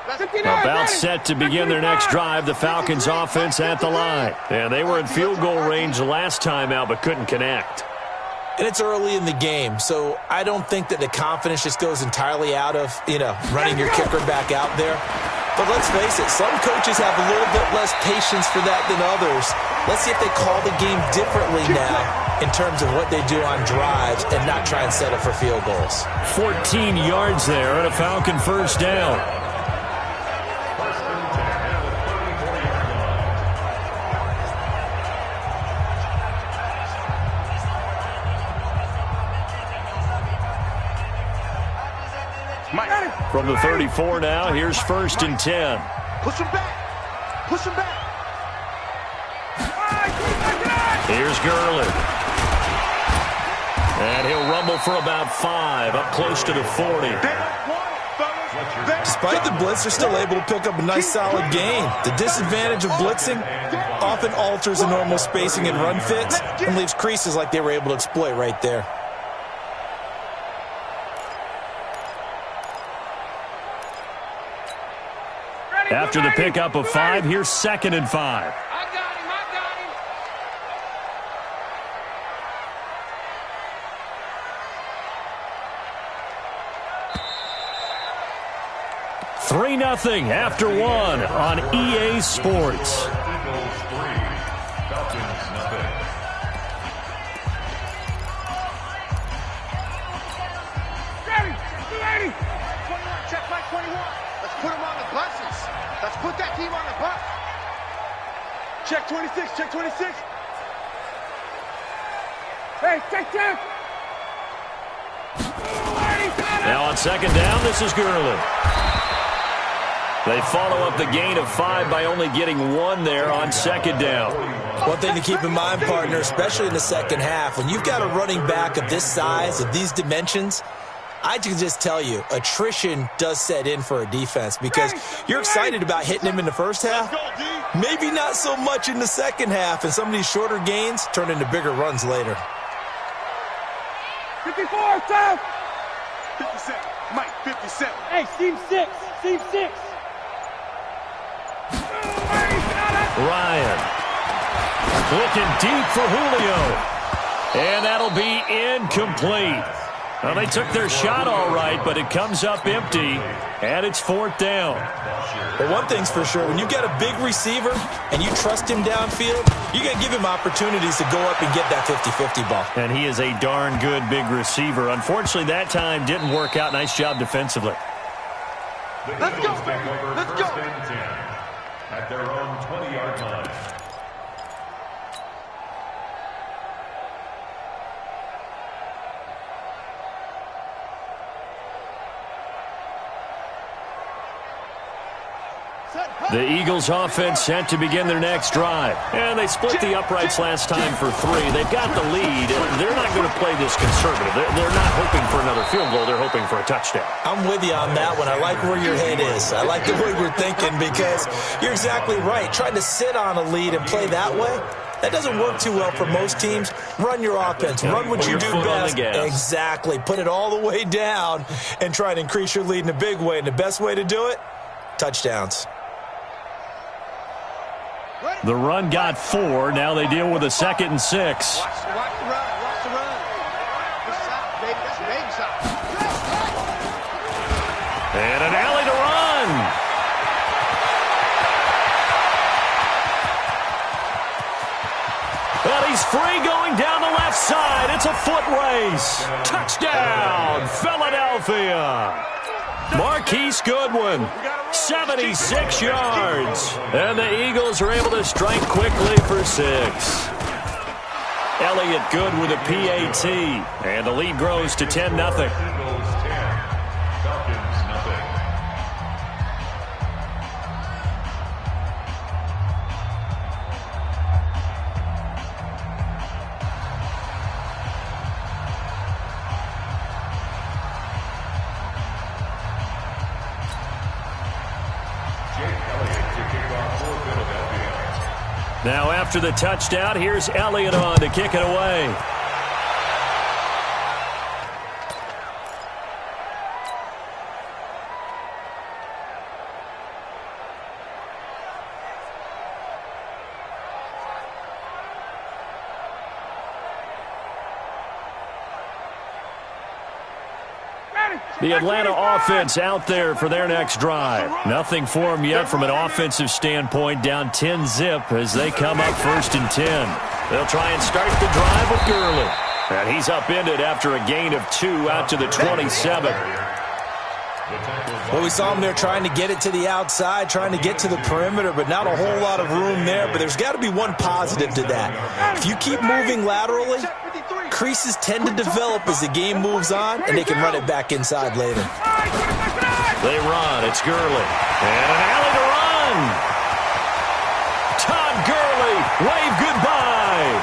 About set to begin their next drive, the Falcons offense at the line. And they were in field goal range the last time out, but couldn't connect. And it's early in the game, so I don't think that the confidence just goes entirely out of, running your kicker back out there. But let's face it, some coaches have a little bit less patience for that than others. Let's see if they call the game differently now in terms of what they do on drives and not try and settle for field goals. 14 yards there and a Falcon first down. From the 34 now, here's 1st and 10. Push him back. Push him back. Here's Gurley. And he'll rumble for about 5, up close to the 40. Despite the blitz, they're still able to pick up a nice solid gain. The disadvantage of blitzing often alters the normal spacing and run fits and leaves creases like they were able to exploit right there. After the pickup of 5, here's 2nd and 5. I got him. 3-0 after 1 on EA Sports. Check my 21. Let's put him on the buses. Let's put that team on the bus. Check 26. Check 26. Hey, check. Now on 2nd down, this is Gurley. They follow up the gain of 5 by only getting 1 there on 2nd down. One thing to keep in mind, partner, especially in the second half, when you've got a running back of this size, of these dimensions, I can just tell you, attrition does set in for a defense because you're excited about hitting him in the first half, maybe not so much in the second half, and some of these shorter gains turn into bigger runs later. 54, Tom! 57, Mike, 57. Hey, Steve 6, Steve 6. Ryan looking deep for Julio, and that'll be incomplete. Well, they took their shot all right, but it comes up empty, and it's 4th down. But one thing's for sure, when you get a big receiver and you trust him downfield, you got to give him opportunities to go up and get that 50-50 ball. And he is a darn good big receiver. Unfortunately, that time didn't work out. Nice job defensively. Let's go, baby. Let's go. At their own 20-yard line. The Eagles offense set to begin their next drive. And they split the uprights last time for 3. They've got the lead. They're not going to play this conservative. They're not hoping for another field goal. They're hoping for a touchdown. I'm with you on that one. I like where your head is. I like the way we're thinking because you're exactly right. Trying to sit on a lead and play that way, that doesn't work too well for most teams. Run your offense. Run what you do best. Exactly. Put it all the way down and try and increase your lead in a big way. And the best way to do it, touchdowns. The run got 4. Now they deal with a 2nd and 6. Watch the run. Watch the run. This side, baby. That's baby side. And an alley to run. Well, he's free going down the left side. It's a foot race. Touchdown, Philadelphia. Marquise Goodwin, 76 yards. And the Eagles are able to strike quickly for 6. Elliott good with a PAT. And the lead grows to 10-0. Now after the touchdown, here's Elliott on to kick it away. The Atlanta offense out there for their next drive. Nothing for them yet from an offensive standpoint, down 10-zip as they come up 1st and 10. They'll try and start the drive with Gurley. And he's upended after a gain of 2 out to the 27. Well, we saw him there trying to get it to the outside, trying to get to the perimeter, but not a whole lot of room there. But there's got to be one positive to that. If you keep moving laterally, creases tend to develop as the game moves on, and they can run it back inside later. They run. It's Gurley. And an alley to run. Todd Gurley, wave goodbye.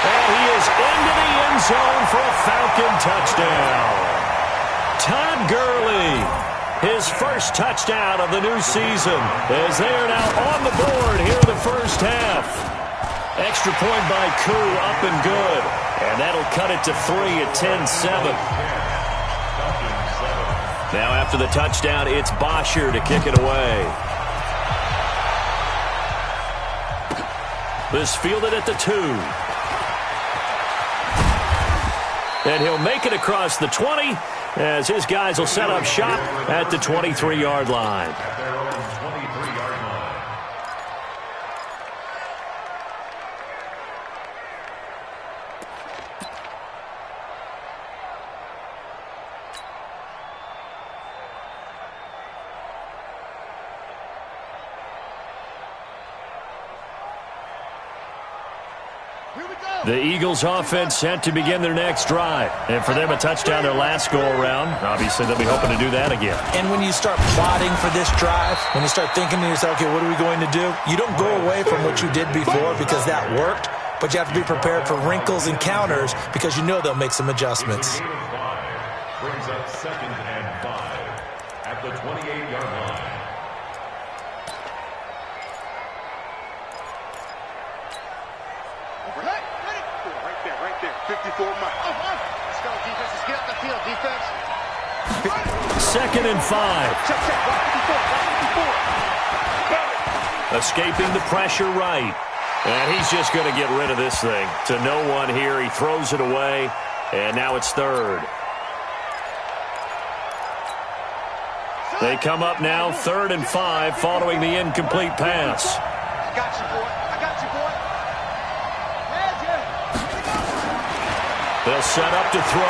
And he is into the end zone for a Falcon touchdown. Todd Gurley, his first touchdown of the new season, as they are now on the board here in the first half. Extra point by Koo, up and good. And that'll cut it to 3 at 10-7. Now after the touchdown, it's Bosher to kick it away. This fielded at the 2. And he'll make it across the 20 as his guys will set up shop at the 23-yard line. The Eagles offense set to begin their next drive. And for them, a touchdown their last go-around. Obviously, they'll be hoping to do that again. And when you start plotting for this drive, when you start thinking to yourself, okay, what are we going to do? You don't go away from what you did before because that worked, but you have to be prepared for wrinkles and counters because you know they'll make some adjustments. Brings up 2nd and 5 at the 28-yard line. Right there. 54 miles. Let's go, defense. Let's get up the field, defense. 2nd and 5. Check. 54. Escaping the pressure right. And he's just going to get rid of this thing. To no one here. He throws it away. And now it's 3rd. They come up now 3rd and 5 following the incomplete pass. I got you, boy. They'll set up to throw.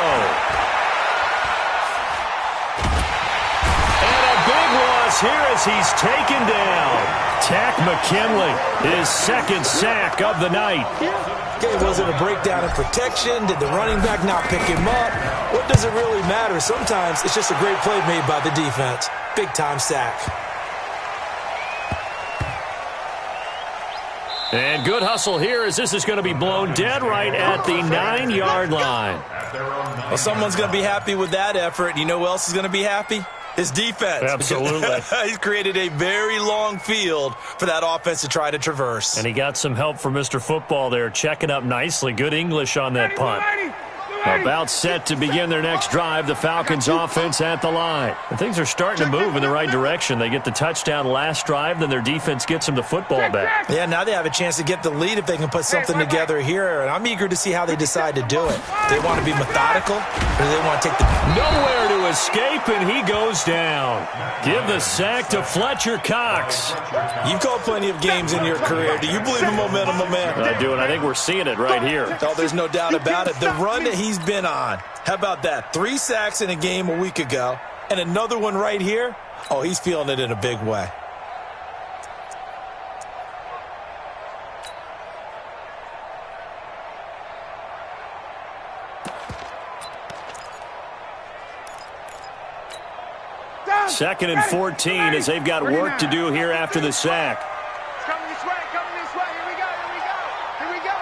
And a big loss here as he's taken down. Tack McKinley, his 2nd sack of the night. Okay, was it a breakdown in protection? Did the running back not pick him up? What does it really matter? Sometimes it's just a great play made by the defense. Big-time sack. And good hustle here as this is going to be blown dead right at the 9-yard line. Well, someone's going to be happy with that effort. You know who else is going to be happy? His defense. Absolutely. He's created a very long field for that offense to try to traverse. And he got some help from Mr. Football there, checking up nicely. Good English on that punt. About set to begin their next drive, the Falcons offense at the line. And things are starting to move in the right direction. They get the touchdown last drive, then their defense gets them the football back. Yeah, now they have a chance to get the lead if they can put something together here. And I'm eager to see how they decide to do it. Do they want to be methodical, or do they want to take the... Nowhere to escape, and he goes down. Give the sack to Fletcher Cox. You've called plenty of games in your career. Do you believe in momentum, my man? I do, and I think we're seeing it right here. Oh, there's no doubt about it. The run that he's been on. How about that? 3 sacks in a game a week ago, and another one right here. Oh, he's feeling it in a big way. Second and 14 as they've got work to do here after the sack. It's coming this way. Here we go.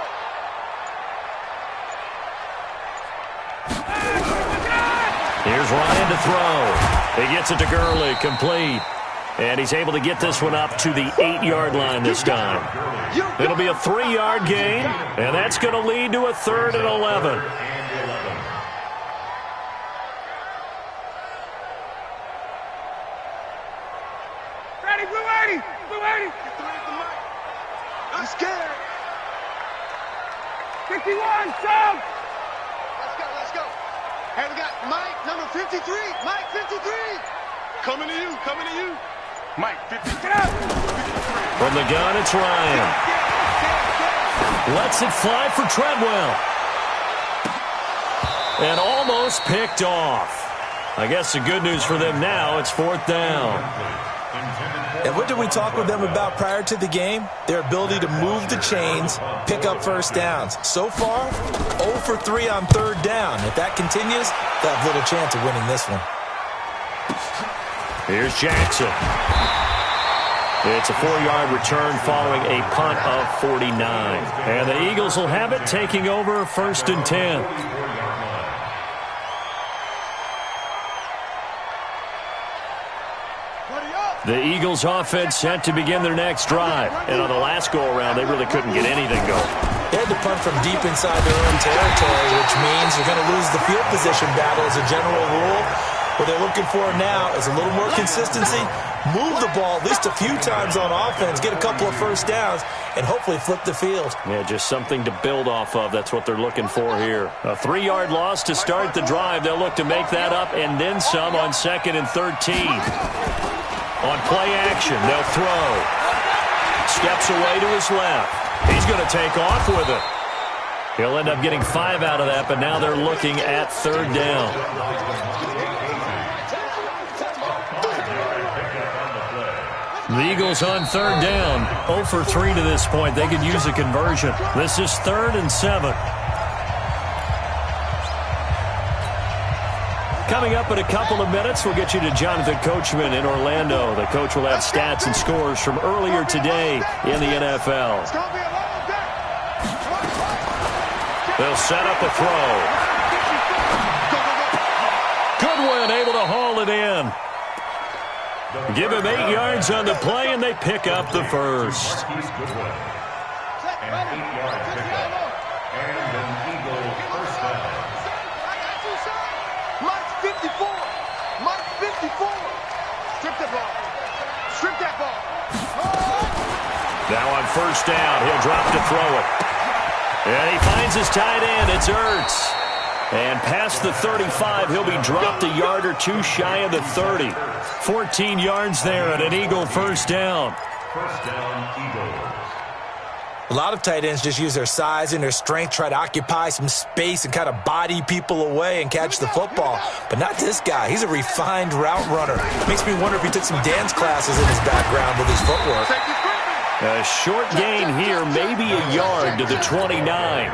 Here's Ryan to throw. He gets it to Gurley, complete. And he's able to get this one up to the 8-yard line this time. It'll be a 3-yard gain, and that's going to lead to a 3rd and 11. Ready, Blue 80. I'm scared. 51, Sam. Let's go. Hey, we got Mike, number 53. Mike, 53. Coming to you, coming to you. Mike, 53. From the gun, it's Ryan. Lets it fly for Treadwell. And almost picked off. I guess the good news for them now, it's 4th down. And what did we talk with them about prior to the game? Their ability to move the chains, pick up first downs. So far, 0 for 3 on 3rd down. If that continues, they'll have little chance of winning this one. Here's Jackson. It's a 4-yard return following a punt of 49. And the Eagles will have it, taking over 1st and 10. The Eagles offense set to begin their next drive. And on the last go-around, they really couldn't get anything going. They had to punt from deep inside their own territory, which means you're going to lose the field position battle as a general rule. What they're looking for now is a little more consistency, move the ball at least a few times on offense, get a couple of first downs, and hopefully flip the field. Yeah, just something to build off of. That's what they're looking for here. A 3-yard loss to start the drive. They'll look to make that up and then some on 2nd and 13. On play action, they'll throw. Steps away to his left. He's going to take off with it. He'll end up getting 5 out of that, but now they're looking at 3rd down. The Eagles on 3rd down. 0 for 3 to this point. They could use a conversion. This is 3rd and 7. Coming up in a couple of minutes, we'll get you to Jonathan Coachman in Orlando. The coach will have stats and scores from earlier today in the NFL. They'll set up a throw. Goodwin able to haul it in. Give him 8 yards on the play, and they pick up the first. An 8-yard pickup. And an Eagle first down. Mike 54. Mike 54. Strip the ball. Strip that ball. Now on 1st down, he'll drop to throw it. And he finds his tight end. It's Ertz. And past the 35, he'll be dropped a yard or 2 shy of the 30. 14 yards there at an Eagle first down. First down, Eagles. A lot of tight ends just use their size and their strength, try to occupy some space and kind of body people away and catch the football. But not this guy. He's a refined route runner. Makes me wonder if he took some dance classes in his background with his footwork. A short gain here, maybe a yard to the 29.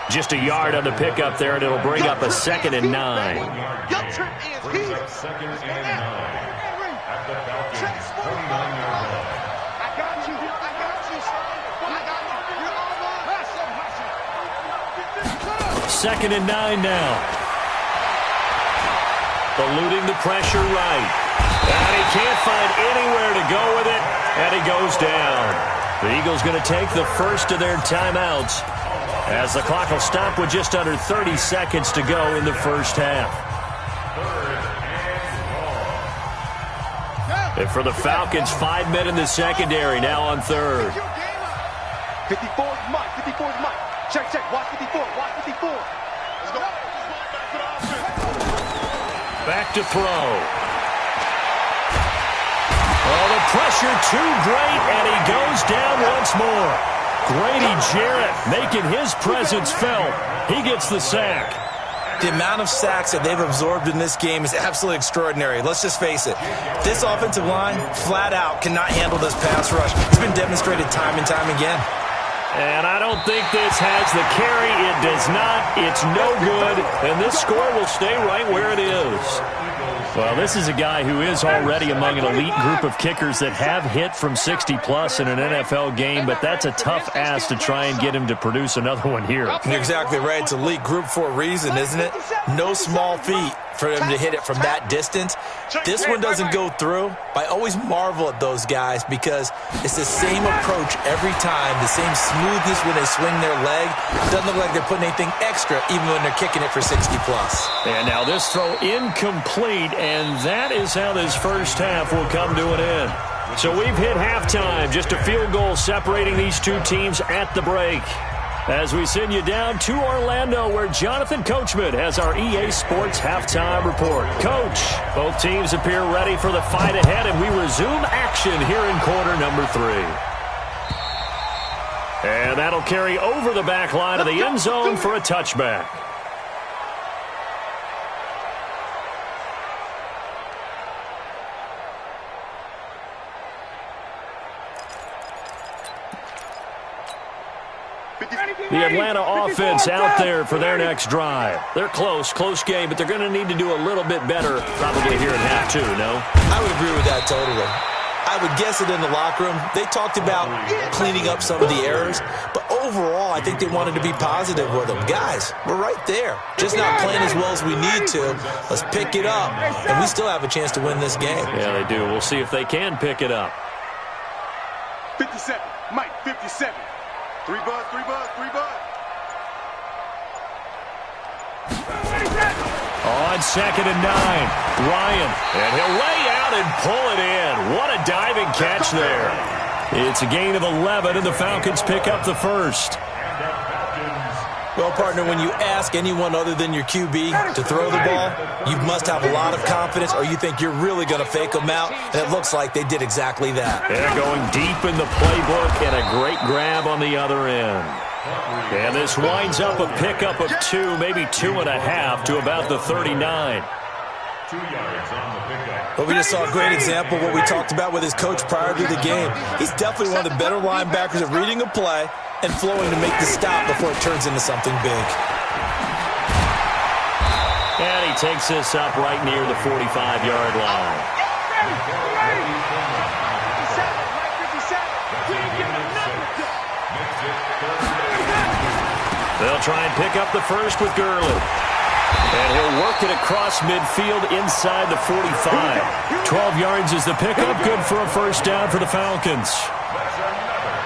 Just a yard on the pickup there, and it'll bring up a 2nd and 9. Brings up 2nd and 9 at the Falcons' 29-yard line. I got you. I got you, son. I got you. You're all mine. 2nd and 9 now. Eluding the pressure right. And he can't find anywhere to go with it, and he goes down. The Eagles going to take the first of their timeouts, as the clock will stop with just under 30 seconds to go in the first half. And for the Falcons, 5 men in the secondary, now on 3rd. 54 is Mike. 54 is Mike. Check, check. Watch 54. Watch 54. Let's go. Back to throw. Oh, the pressure too great, and he goes down once more. Grady Jarrett making his presence felt. He gets the sack. The amount of sacks that they've absorbed in this game is absolutely extraordinary. Let's just face it. This offensive line, flat out, cannot handle this pass rush. It's been demonstrated time and time again. And I don't think this has the carry. It does not. It's no good. And this score will stay right where it is. Well, this is a guy who is already among an elite group of kickers that have hit from 60-plus in an NFL game, but that's a tough ask to try and get him to produce another one here. You're exactly right. It's elite group for a reason, isn't it? No small feat for him to hit it from that distance. This one doesn't go through. I always marvel at those guys because it's the same approach every time, the same smoothness when they swing their leg. Doesn't look like they're putting anything extra even when they're kicking it for 60-plus. And now this throw incomplete, and that is how this first half will come to an end. So we've hit halftime, just a field goal separating these two teams at the break. As we send you down to Orlando, where Jonathan Coachman has our EA Sports halftime report. Coach, both teams appear ready for the fight ahead, and we resume action here in quarter number 3. And that'll carry over the back line of the end zone for a touchback. The Atlanta offense out there for their next drive. They're close game, but they're going to need to do a little bit better probably here in half 2, no? I would agree with that totally. I would guess it in the locker room. They talked about cleaning up some of the errors, but overall, I think they wanted to be positive with them. Guys, we're right there. Just not playing as well as we need to. Let's pick it up, and we still have a chance to win this game. Yeah, they do. We'll see if they can pick it up. 57, Mike, 57. 3 buds, 3 buds, 3 buds. On 2nd and 9, Ryan, and he'll lay out and pull it in. What a diving catch there. It's a gain of 11, and the Falcons pick up the first. Well, partner, when you ask anyone other than your QB to throw the ball, you must have a lot of confidence, or you think you're really going to fake them out, and it looks like they did exactly that. They're going deep in the playbook, and a great grab on the other end. And this winds up a pickup of 2, maybe 2.5 to about the 39. 2 yards on the pickup. Well, we just saw a great example of what we talked about with his coach prior to the game. He's definitely one of the better linebackers at reading a play and flowing to make the stop before it turns into something big. And he takes this up right near the 45-yard line. They'll try and pick up the first with Gurley. And he'll work it across midfield inside the 45. 12 yards is the pickup. Good for a first down for the Falcons.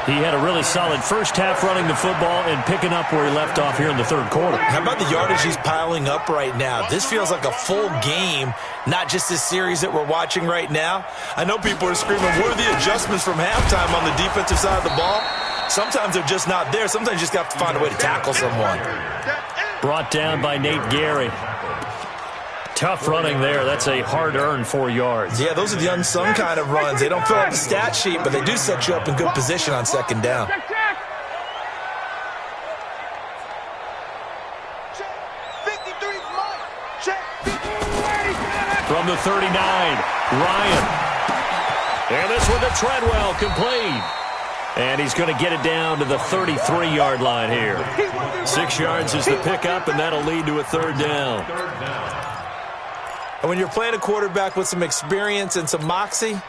He had a really solid first half running the football and picking up where he left off here in the third quarter. How about the yardage he's piling up right now? This feels like a full game, not just this series that we're watching right now. I know people are screaming, where are the adjustments from halftime on the defensive side of the ball? Sometimes they're just not there. Sometimes you just have to find a way to tackle someone. Brought down by Nate Gary. Tough running there. That's a hard-earned 4 yards. Yeah, those are the unsung kind of runs. They don't fill out the stat sheet, but they do set you up in good position on second down. From the 39, Ryan. And this one to Treadwell, complete. And he's going to get it down to the 33-yard line here. 6 yards is the pickup, and that'll lead to a third down. And when you're playing a quarterback with some experience and some moxie,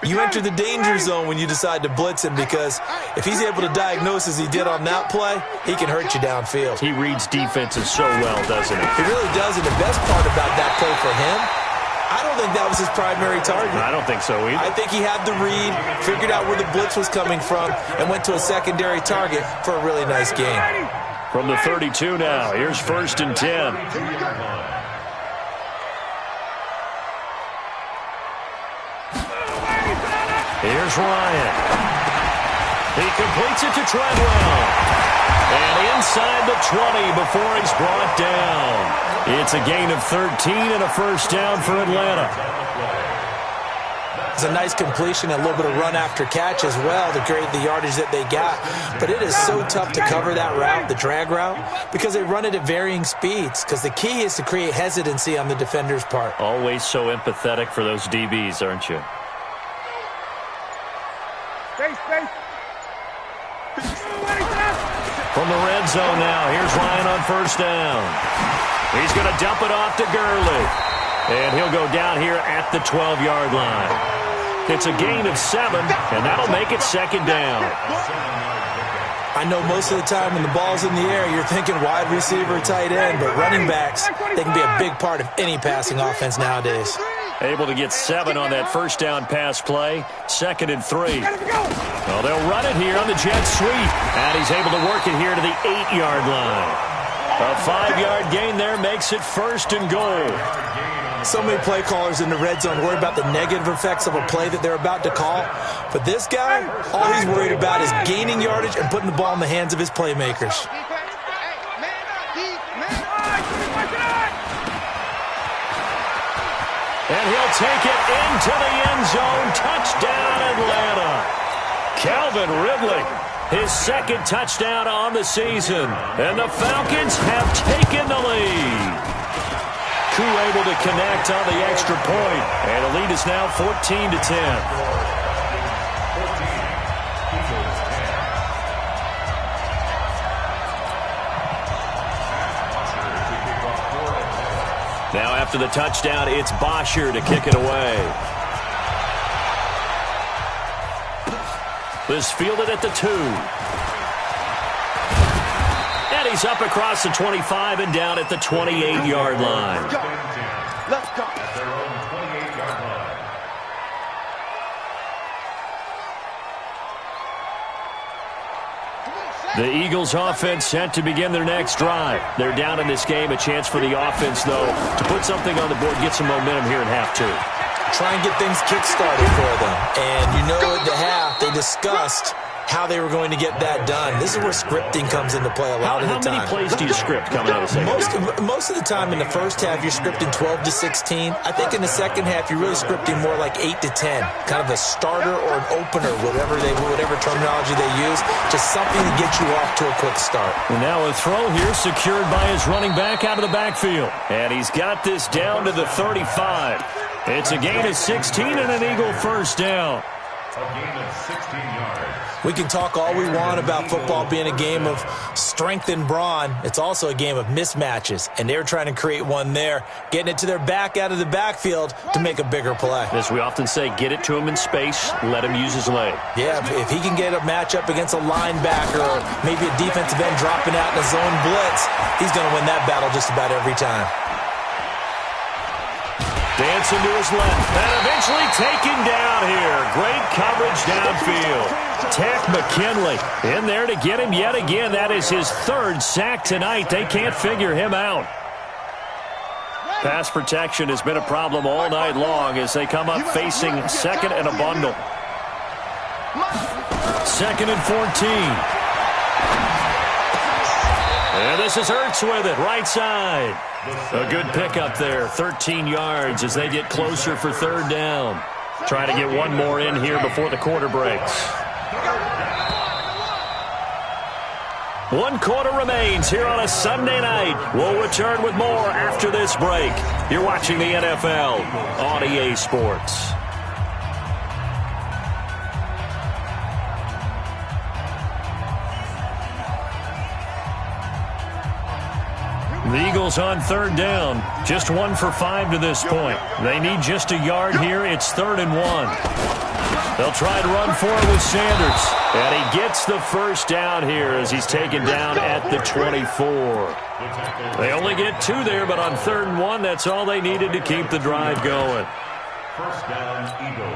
you enter the danger zone when you decide to blitz him, because if he's able to diagnose as he did on that play, he can hurt you downfield. He reads defenses so well, doesn't he? He really does, and the best part about that play for him, I don't think that was his primary target. I don't think so either. I think he had the read, figured out where the blitz was coming from, and went to a secondary target for a really nice game. From the 32 now, here's 1st and 10. Here's Ryan. He completes it to Treadwell. And inside the 20 before he's brought down. It's a gain of 13 and a first down for Atlanta. It's a nice completion, a little bit of run after catch as well to create the yardage that they got. But it is so tough to cover that route, the drag route, because they run it at varying speeds. Because the key is to create hesitancy on the defender's part. Always so empathetic for those DBs, aren't you? From the red zone now, here's Ryan on first down. He's going to dump it off to Gurley. And he'll go down here at the 12-yard line. It's a gain of 7, and that'll make it second down. I know most of the time when the ball's in the air, you're thinking wide receiver, tight end, but running backs, they can be a big part of any passing offense nowadays. Able to get 7 on that first down pass play. 2nd and 3. Well, they'll run it here on the jet sweep. And he's able to work it here to the 8-yard line. A 5-yard gain there makes it 1st and goal. So many play callers in the red zone worry about the negative effects of a play that they're about to call. But this guy, all he's worried about is gaining yardage and putting the ball in the hands of his playmakers. And he'll take it into the end zone. Touchdown, Atlanta. Calvin Ridley, his second touchdown on the season. And the Falcons have taken the lead. Koo able to connect on the extra point. And the lead is now 14-10. Now after the touchdown, it's Bosher to kick it away. This fielded at the 2. And he's up across the 25 and down at the 28-yard line. Let's go. At their own 28-yard line. The Eagles offense set to begin their next drive. They're down in this game. A chance for the offense, though, to put something on the board, get some momentum here in half 2. Try and get things kick-started for them. And you know at the half, they discussed how they were going to get that done. This is where scripting comes into play a lot of the time. How many plays do you script coming out of the second? Most of the time in the first half, you're scripting 12 to 16. I think in the second half, you're really scripting more like 8 to 10. Kind of a starter or an opener, whatever terminology they use. Just something to get you off to a quick start. And now a throw here secured by his running back out of the backfield. And he's got this down to the 35. It's a gain of 16 and an Eagle first down. A gain of 16 yards. We can talk all we want about football being a game of strength and brawn. It's also a game of mismatches, and they're trying to create one there, getting it to their back out of the backfield to make a bigger play. As we often say, get it to him in space, let him use his leg. Yeah, if he can get a matchup against a linebacker or maybe a defensive end dropping out in a zone blitz, he's going to win that battle just about every time. Dancing to his left, and eventually taken down here. Great coverage downfield. Tack McKinley in there to get him yet again. That is his third sack tonight. They can't figure him out. Pass protection has been a problem all night long as they come up facing second and a bundle. Second and 14. And this is Ertz with it, right side. A good pickup there, 13 yards as they get closer for third down. Trying to get one more in here before the quarter breaks. 1 quarter remains here on a Sunday night. We'll return with more after this break. You're watching the NFL on EA Sports. The Eagles on third down. Just 1 for 5 to this point. They need just a yard here. It's 3rd and 1. They'll try to run for it with Sanders. And he gets the first down here as he's taken down at the 24. They only get 2 there, but on 3rd and 1, that's all they needed to keep the drive going. First down, Eagles.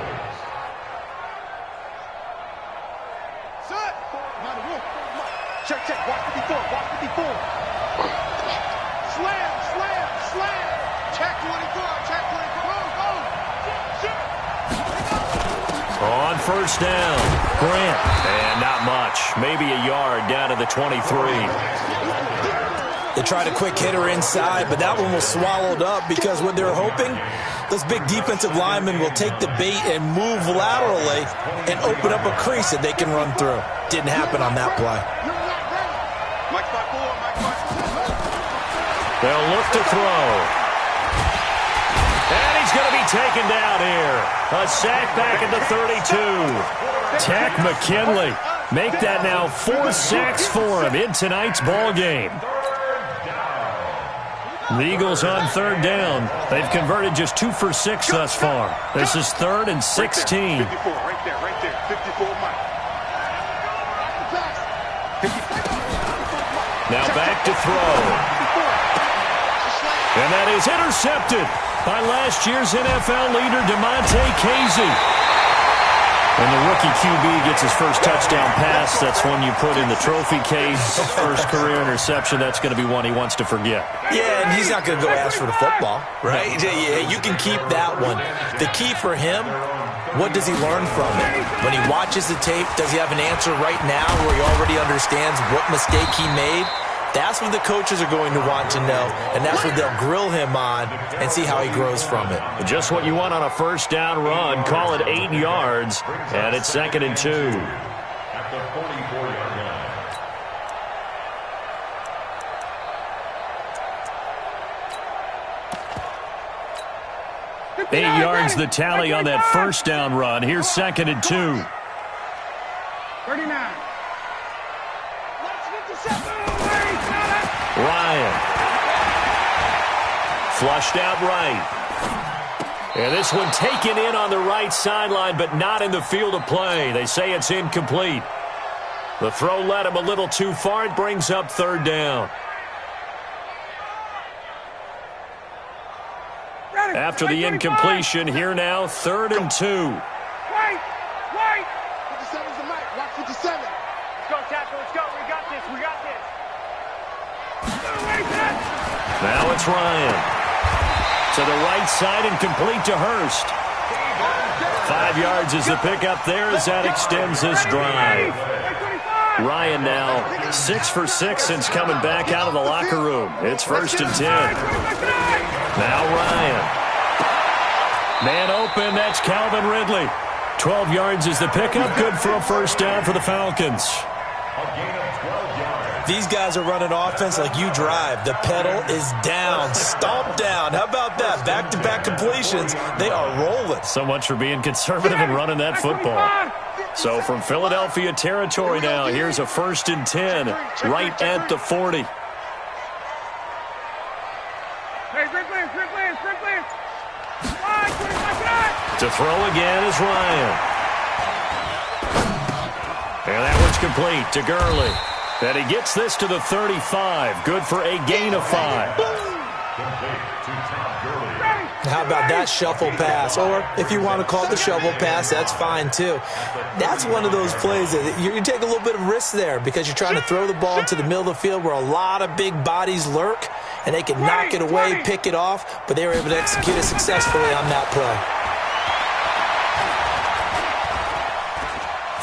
Check. Watch 54. Watch 54. Slam. Check 24. On first down, Grant. And not much. Maybe a yard down to the 23. They tried a quick hitter inside, but that one was swallowed up because what they're hoping, those big defensive linemen will take the bait and move laterally and open up a crease that they can run through. Didn't happen on that play. They'll look to throw. And he's going to be taken down here. A sack back at the 32. Tack McKinley. Make that now 4 sacks for him in tonight's ball game. The Eagles on third down. They've converted just 2 for 6 thus far. This is 3rd and 16. 54, right there. 54, Mike. Now back to throw. And that is intercepted by last year's NFL leader, DeMonte Casey. When the rookie QB gets his first touchdown pass, that's one you put in the trophy case. First career interception, that's going to be one he wants to forget. Yeah, and he's not going to go ask for the football, right? Yeah, you can keep that one. The key for him, what does he learn from it? When he watches the tape, does he have an answer right now where he already understands what mistake he made? That's what the coaches are going to want to know, and that's what they'll grill him on and see how he grows from it. Just what you want on a first down run. Call it 8 yards, and it's 2nd and 2. At the 44-yard line. 8 yards the tally on that first down run. Here's 2nd and 2. 39. Ryan. Flushed out right. And this one taken in on the right sideline, but not in the field of play. They say it's incomplete. The throw led him a little too far. It brings up 3rd down. After the incompletion, here now, 3rd and 2. Wait! 57's the mic. Watch 57. Let's go, tackle. Let's go. We got this. We got this. Now it's Ryan. To the right side and complete to Hurst. 5 yards is the pickup there as that extends this drive. Ryan now 6 for 6 since coming back out of the locker room. It's 1st and 10. Now Ryan. Man open, that's Calvin Ridley. 12 yards is the pickup, good for a first down for the Falcons. A gain of 12 yards. These guys are running offense like you drive. The pedal is down, stomped down. How about that? Back-to-back completions. They are rolling. So much for being conservative and running that football. So from Philadelphia territory now, here's a 1st and 10, right at the 40. To throw again is Ryan. And that one's complete to Gurley. And he gets this to the 35. Good for a gain of 5. How about that shuffle pass? Or if you want to call it the shovel pass, that's fine too. That's one of those plays that you take a little bit of risk there because you're trying to throw the ball into the middle of the field where a lot of big bodies lurk, and they can knock it away, pick it off, but they were able to execute it successfully on that play.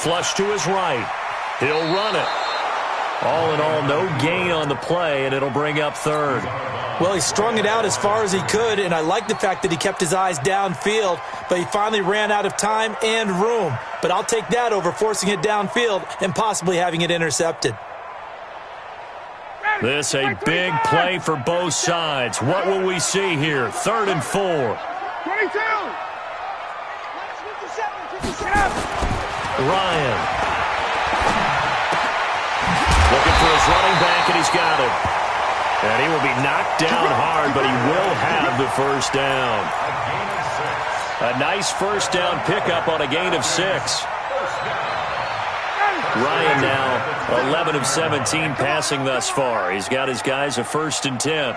Flush to his right. He'll run it. All in all, no gain on the play, and it'll bring up 3rd. Well, he strung it out as far as he could, and I like the fact that he kept his eyes downfield, but he finally ran out of time and room. But I'll take that over forcing it downfield and possibly having it intercepted. This a big play for both sides. What will we see here? 3rd and 4. 22. Ryan. Looking for his running back, and he's got him. And he will be knocked down hard, but he will have the first down. A nice first down pickup on a gain of 6. Ryan now 11 of 17 passing thus far. He's got his guys a 1st and 10.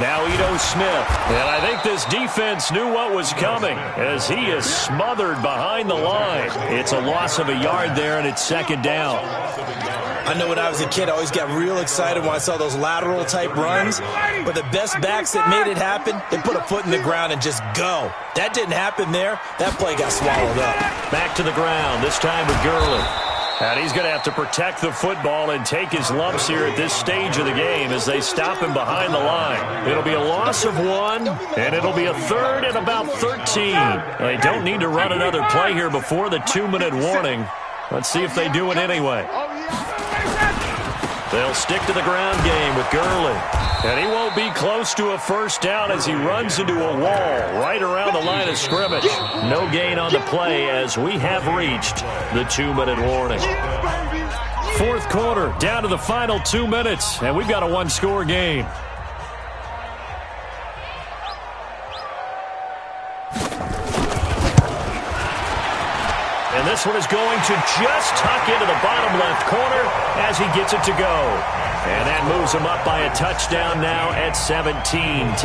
Now Ito Smith. And I think this defense knew what was coming as he is smothered behind the line. It's a loss of a yard there, and it's 2nd down. I know when I was a kid, I always got real excited when I saw those lateral-type runs. But the best backs that made it happen, they put a foot in the ground and just go. That didn't happen there. That play got swallowed up. Back to the ground, this time with Gurley. And he's going to have to protect the football and take his lumps here at this stage of the game as they stop him behind the line. It'll be a loss of 1, and it'll be a 3rd and about 13. They don't need to run another play here before the 2-minute warning. Let's see if they do it anyway. They'll stick to the ground game with Gurley. And he won't be close to a first down as he runs into a wall right around the line of scrimmage. No gain on the play as we have reached the 2-minute warning. 4th quarter, down to the final 2 minutes, and we've got a 1-score game. And this one is going to just tuck into the bottom left corner as he gets it to go. And that moves him up by a touchdown now at 17-10.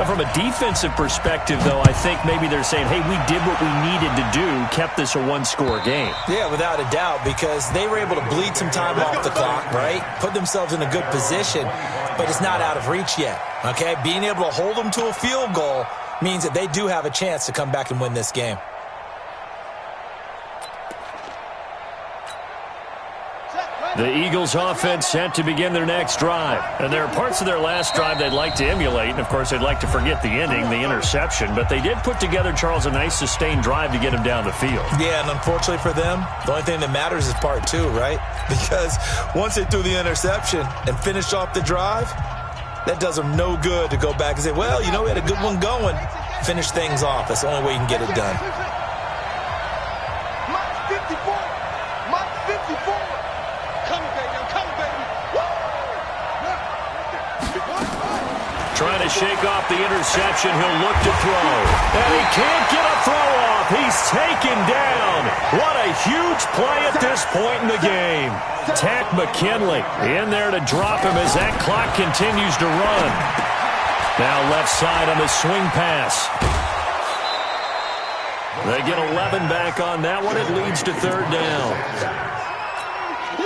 From a defensive perspective, though, I think maybe they're saying, hey, we did what we needed to do, kept this a 1-score game. Yeah, without a doubt, because they were able to bleed some time off the clock, right? Put themselves in a good position, but it's not out of reach yet, okay? Being able to hold them to a field goal means that they do have a chance to come back and win this game. The Eagles offense set to begin their next drive. And there are parts of their last drive they'd like to emulate. And, of course, they'd like to forget the ending, the interception. But they did put together, Charles, a nice sustained drive to get him down the field. Yeah, and unfortunately for them, the only thing that matters is part two, right? Because once they threw the interception and finished off the drive, that does them no good to go back and say, well, you know, we had a good one going. Finish things off. That's the only way you can get it done. Trying to shake off the interception. He'll look to throw. And he can't get a throw off. He's taken down. What a huge play at this point in the game. Tack McKinley in there to drop him as that clock continues to run. Now left side on the swing pass. They get 11 back on that one. It leads to third down.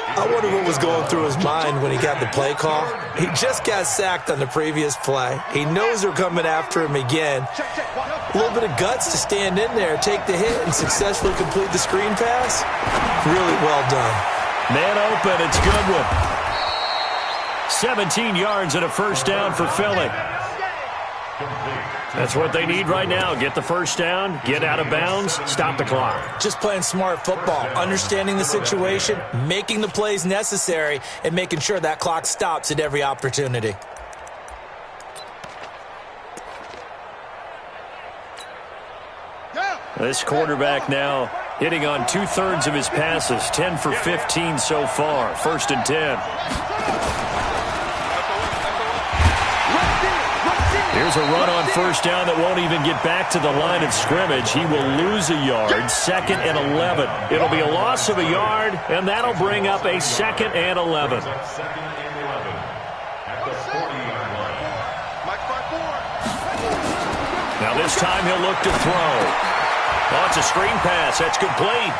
I wonder what was going through his mind when he got the play call. He just got sacked on the previous play. He knows they're coming after him again. A little bit of guts to stand in there, take the hit, and successfully complete the screen pass. Really well done. Man open, it's Goodwin. 17 yards and a first down for Philly. That's what they need right now. Get the first down, get out of bounds, stop the clock. Just playing smart football, understanding the situation, making the plays necessary, and making sure that clock stops at every opportunity. This quarterback now hitting on 2/3 of his passes, 10 for 15 so far. First and 10. Here's a run on first down that won't even get back to the line of scrimmage. He will lose a yard, 2nd and 11. It'll be a loss of a yard, and that'll bring up a 2nd and 11. Now this time he'll look to throw. Oh, it's a screen pass. That's complete.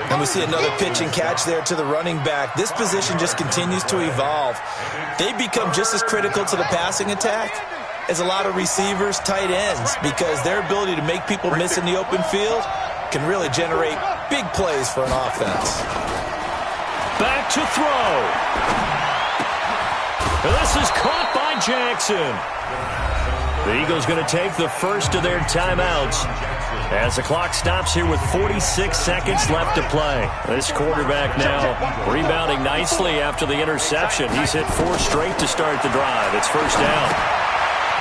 And we see another pitch and catch there to the running back. This position just continues to evolve. They've become just as critical to the passing attack as a lot of receivers, tight ends, because their ability to make people miss in the open field can really generate big plays for an offense. Back to throw. This is caught by Jackson. The Eagles going to take the first of their timeouts as the clock stops here with 46 seconds left to play. This quarterback now rebounding nicely after the interception. He's hit 4 straight to start the drive. It's first down.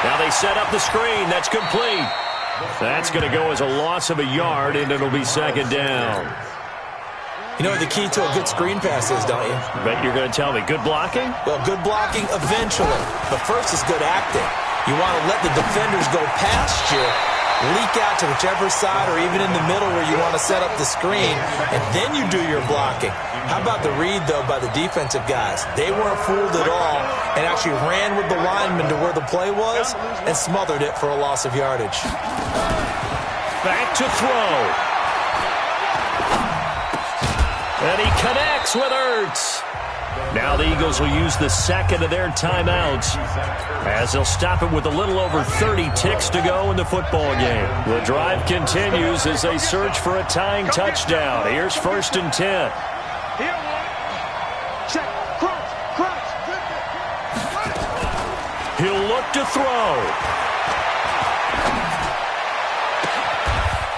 Now they set up the screen. That's complete. That's going to go as a loss of a yard, and it'll be 2nd down. You know what the key to a good screen pass is, don't you? Bet you're going to tell me. Good blocking? Well, good blocking eventually. But first is good acting. You want to let the defenders go past you, leak out to whichever side or even in the middle where you want to set up the screen, and then you do your blocking. How about the read, though, by the defensive guys? They weren't fooled at all and actually ran with the lineman to where the play was and smothered it for a loss of yardage. Back to throw. And he connects with Ertz. Now the Eagles will use the 2nd of their timeouts as they'll stop it with a little over 30 ticks to go in the football game. The drive continues as they search for a tying touchdown. Here's 1st and 10. He'll look to throw.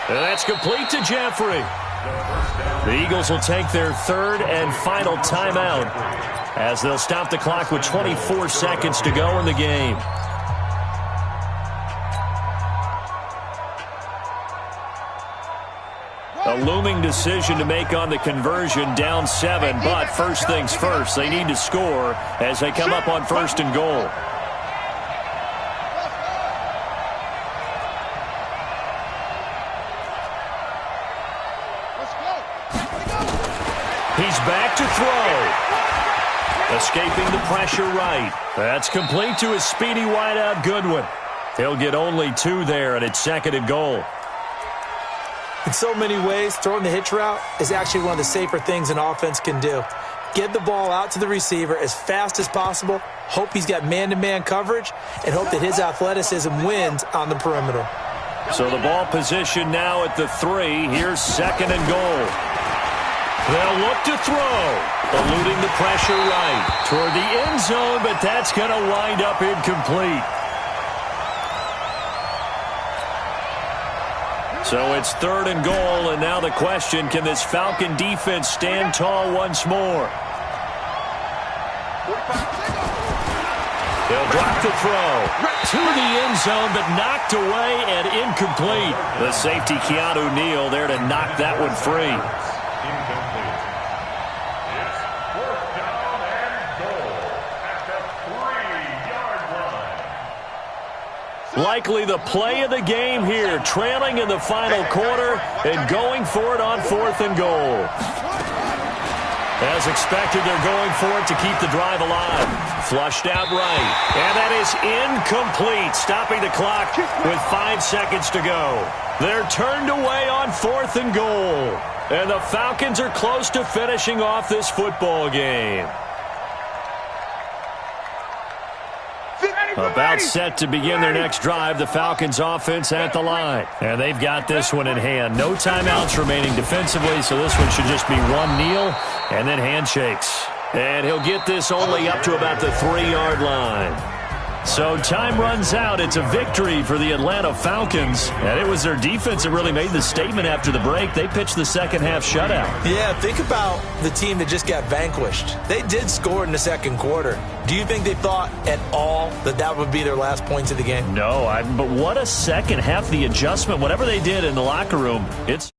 And that's complete to Jeffrey. The Eagles will take their 3rd and final timeout as they'll stop the clock with 24 seconds to go in the game. A looming decision to make on the conversion, down 7, but first things first, they need to score as they come up on 1st and goal. He's back to throw. Escaping the pressure right. That's complete to his speedy wideout, Goodwin. He'll get only 2 there, and it's 2nd and goal. In so many ways, throwing the hitch route is actually one of the safer things an offense can do. Get the ball out to the receiver as fast as possible, hope he's got man-to-man coverage, and hope that his athleticism wins on the perimeter. So the ball position now at the 3. Here's 2nd and goal. They'll look to throw. Eluding the pressure right toward the end zone, but that's going to wind up incomplete. So it's 3rd and goal, and now the question, can this Falcon defense stand tall once more? They'll drop the throw to the end zone, but knocked away and incomplete. The safety, Keanu Neal, there to knock that one free. Incomplete. It's 4th down and goal at the 3-yard line. Likely the play of the game here, trailing in the final quarter and going for it on 4th and goal. As expected, they're going for it to keep the drive alive. Flushed out right. And that is incomplete, stopping the clock with 5 seconds to go. They're turned away on 4th and goal. And the Falcons are close to finishing off this football game. About set to begin their next drive, the Falcons offense at the line. And they've got this one in hand. No timeouts remaining defensively, so this one should just be one kneel and then handshakes. And he'll get this only up to about the 3-yard line. So time runs out. It's a victory for the Atlanta Falcons. And it was their defense that really made the statement after the break. They pitched the second half shutout. Yeah, think about the team that just got vanquished. They did score in the second quarter. Do you think they thought at all that that would be their last points of the game? No, but what a second half, the adjustment, whatever they did in the locker room, it's...